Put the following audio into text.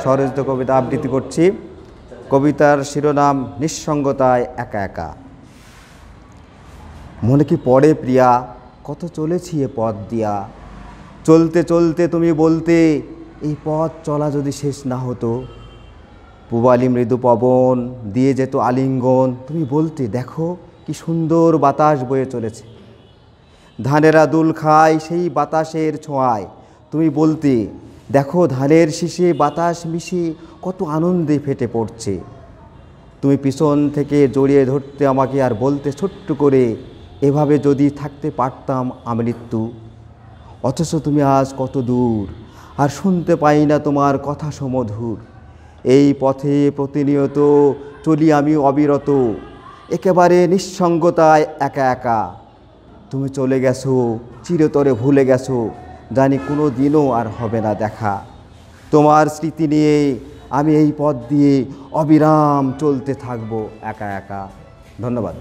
স্বরচিত কবিতা আবৃত্তি করছি। কবিতার শিরোনাম নিঃসঙ্গতায় একা একা। মনে কি পড়ে প্রিয়া, কত চলেছি এ পথ দিয়া, চলতে চলতে তুমি বলতে এই পথ চলা যদি শেষ না হতো। পূবালি মৃদু পবন দিয়ে যেত আলিঙ্গন, তুমি বলতে দেখো কি সুন্দর বাতাস বয়ে চলেছে। ধানেরা দুল খায় সেই বাতাসের ছোঁয়ায়, তুমি বলতে দেখো ধানের শীষে বাতাস মিশে কত আনন্দে ফেটে পড়ছে। তুমি পিছন থেকে জড়িয়ে ধরতে আমাকে আর বলতে ছোট্ট করে, এভাবে যদি থাকতে পারতাম আমৃত্যু। অথচ তুমি আজ কত দূর, আর শুনতে পাই না তোমার কথা সমধুর। এই পথে প্রতিনিয়ত চলি আমি অবিরত, একেবারে নিঃসঙ্গতায় একা একা। তুমি চলে গেছো, চিরতরে ভুলে গেছো, জানি কোনো দিনও আর হবে না দেখা। তোমার স্মৃতি নিয়ে আমি এই পথ দিয়ে অবিরাম চলতে থাকবো একা একা। ধন্যবাদ।